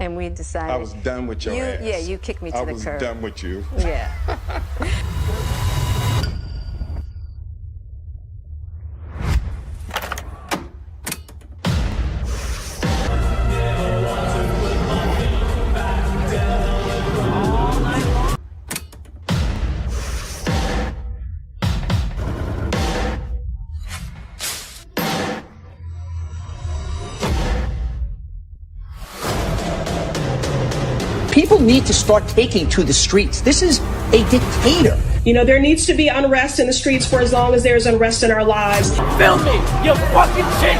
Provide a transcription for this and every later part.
And we decided... I was done with your ass. Yeah, you kicked me to the curb. I was done with you. Yeah. People need to start taking to the streets. This is a dictator. You know, there needs to be unrest in the streets for as long as there's unrest in our lives. Film me, you fucking shit!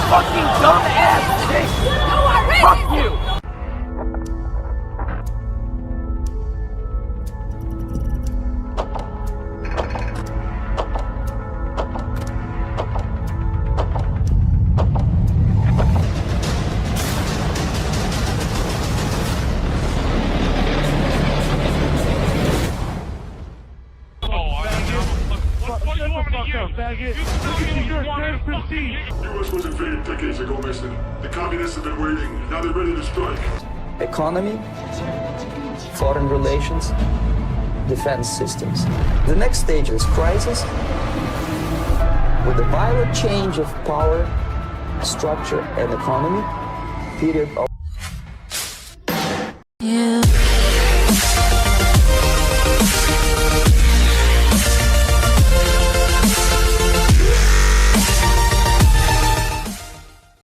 Fucking dumb ass shit! Fuck you! U.S. was invaded decades ago, Mason. The communists have been waiting. Now they're ready to strike. Economy, foreign relations, defense systems. The next stage is crisis. With the violent change of power, structure, and economy, period of